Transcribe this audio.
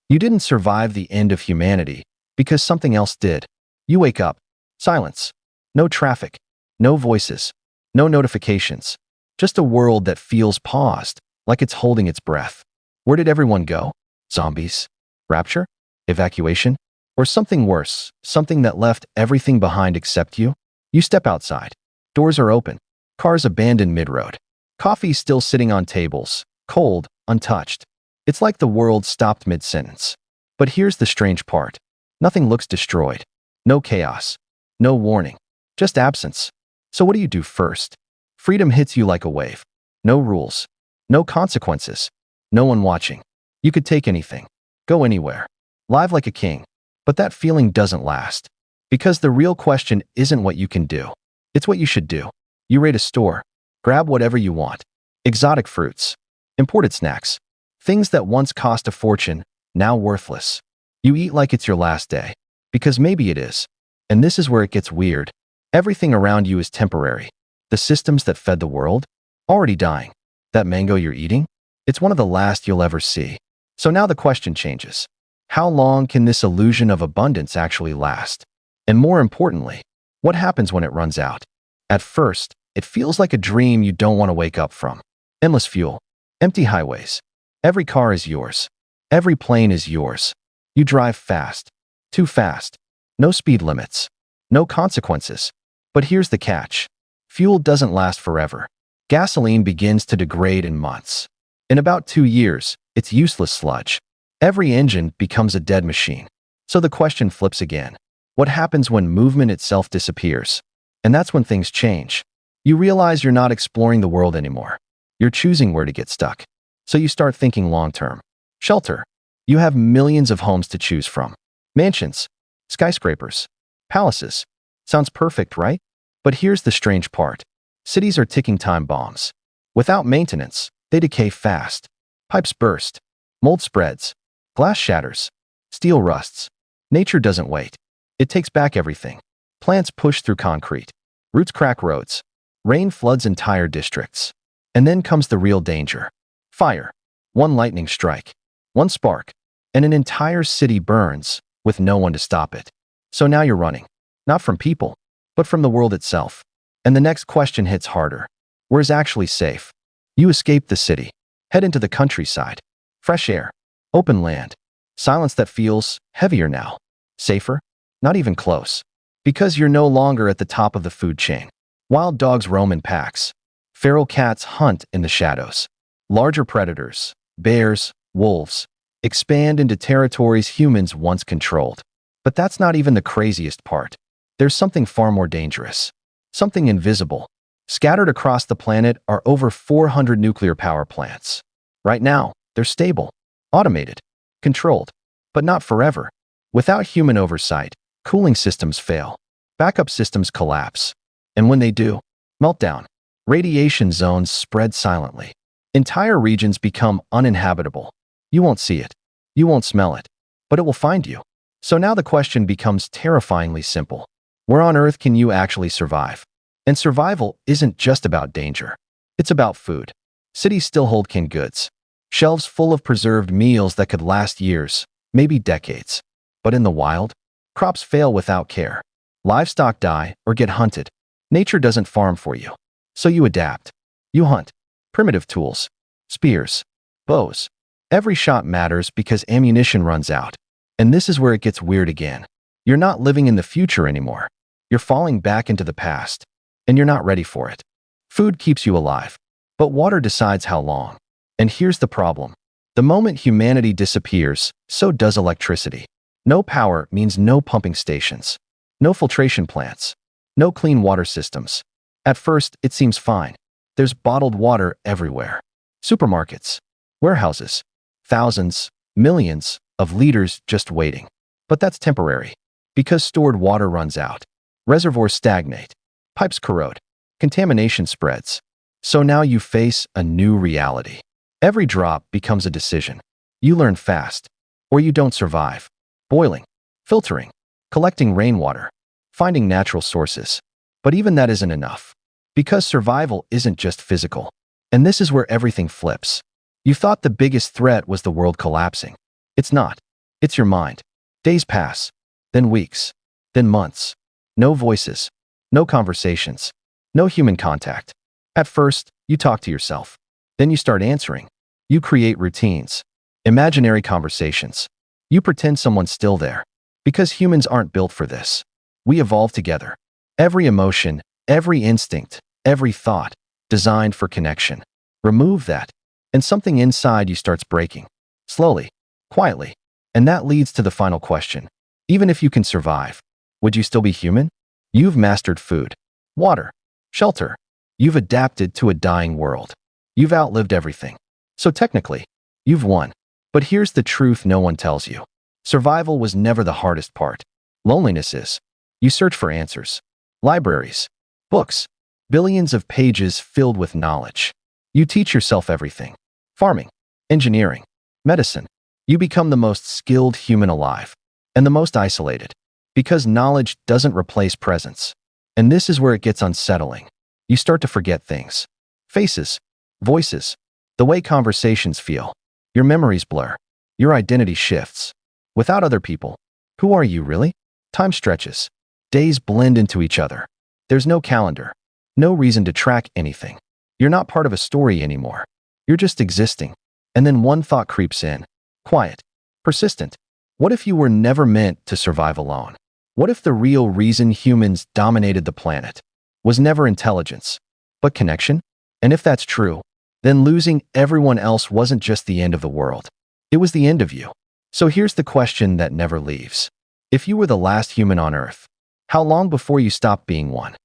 You didn't survive the end of humanity because something else did. You wake up. Silence. No traffic. No voices. No notifications. Just a world that feels paused, like it's holding its breath. Where did everyone go? Zombies? Rapture? Evacuation? Or something worse, something that left everything behind except you? You step outside. Doors are open. Cars abandoned mid-road. Coffee still sitting on tables, cold, untouched. It's like the world stopped mid-sentence. But here's the strange part. Nothing looks destroyed. No chaos. No warning. Just absence. So what do you do first? Freedom hits you like a wave. No rules. No consequences. No one watching. You could take anything. Go anywhere. Live like a king. But that feeling doesn't last. Because the real question isn't what you can do. It's what you should do. You raid a store. Grab whatever you want. Exotic fruits. Imported snacks. Things that once cost a fortune, now worthless. You eat like it's your last day. Because maybe it is. And this is where it gets weird. Everything around you is temporary. The systems that fed the world? Already dying. That mango you're eating? It's one of the last you'll ever see. So now the question changes. How long can this illusion of abundance actually last? And more importantly, what happens when it runs out? At first, it feels like a dream you don't want to wake up from. Endless fuel. Empty highways. Every car is yours. Every plane is yours. You drive fast. Too fast. No speed limits. No consequences. But here's the catch. Fuel doesn't last forever. Gasoline begins to degrade in months. In about 2 years, it's useless sludge. Every engine becomes a dead machine. So the question flips again. What happens when movement itself disappears? And that's when things change. You realize you're not exploring the world anymore. You're choosing where to get stuck. So you start thinking long-term. Shelter. You have millions of homes to choose from. Mansions. Skyscrapers. Palaces. Sounds perfect, right? But here's the strange part. Cities are ticking time bombs. Without maintenance, they decay fast. Pipes burst. Mold spreads. Glass shatters. Steel rusts. Nature doesn't wait. It takes back everything. Plants push through concrete. Roots crack roads. Rain floods entire districts. And then comes the real danger. Fire. One lightning strike. One spark. And an entire city burns with no one to stop it. So now you're running. Not from people, but from the world itself. And the next question hits harder. Where's actually safe? You escape the city. Head into the countryside. Fresh air. Open land. Silence that feels heavier now. Safer? Not even close. Because you're no longer at the top of the food chain. Wild dogs roam in packs. Feral cats hunt in the shadows. Larger predators, bears, wolves, expand into territories humans once controlled. But that's not even the craziest part. There's something far more dangerous. Something invisible. Scattered across the planet are over 400 nuclear power plants. Right now, they're stable, automated, controlled, but not forever. Without human oversight, cooling systems fail. Backup systems collapse. And when they do, meltdown. Radiation zones spread silently. Entire regions become uninhabitable. You won't see it. You won't smell it. But it will find you. So now the question becomes terrifyingly simple. Where on Earth can you actually survive? And survival isn't just about danger. It's about food. Cities still hold canned goods. Shelves full of preserved meals that could last years, maybe decades. But in the wild, crops fail without care. Livestock die or get hunted. Nature doesn't farm for you. So you adapt. You hunt. Primitive tools. Spears. Bows. Every shot matters because ammunition runs out. And this is where it gets weird again. You're not living in the future anymore. You're falling back into the past. And you're not ready for it. Food keeps you alive. But water decides how long. And here's the problem. The moment humanity disappears, so does electricity. No power means no pumping stations. No filtration plants. No clean water systems. At first, it seems fine. There's bottled water everywhere. Supermarkets. Warehouses. Thousands, millions of liters just waiting. But that's temporary. Because stored water runs out. Reservoirs stagnate. Pipes corrode. Contamination spreads. So now you face a new reality. Every drop becomes a decision. You learn fast, or you don't survive. Boiling, filtering, collecting rainwater, finding natural sources. But even that isn't enough. Because survival isn't just physical. And this is where everything flips. You thought the biggest threat was the world collapsing. It's not. It's your mind. Days pass, then weeks, then months. No voices, no conversations, no human contact. At first, you talk to yourself. Then you start answering. You create routines, imaginary conversations. You pretend someone's still there. Because humans aren't built for this. We evolve together. Every emotion, every instinct, every thought, designed for connection. Remove that, and something inside you starts breaking. Slowly, quietly. And that leads to the final question. Even if you can survive, would you still be human? You've mastered food, water, shelter. You've adapted to a dying world. You've outlived everything. So technically, you've won. But here's the truth no one tells you. Survival was never the hardest part. Loneliness is. You search for answers. Libraries, books, billions of pages filled with knowledge. You teach yourself everything. Farming, engineering, medicine. You become the most skilled human alive. And the most isolated. Because knowledge doesn't replace presence. And this is where it gets unsettling. You start to forget things. Faces, voices, the way conversations feel. Your memories blur. Your identity shifts. Without other people, who are you really? Time stretches. Days blend into each other. There's no calendar. No reason to track anything. You're not part of a story anymore. You're just existing. And then one thought creeps in. Quiet. Persistent. What if you were never meant to survive alone? What if the real reason humans dominated the planet was never intelligence, but connection? And if that's true, then losing everyone else wasn't just the end of the world. It was the end of you. So here's the question that never leaves. If you were the last human on Earth, how long before you stopped being one?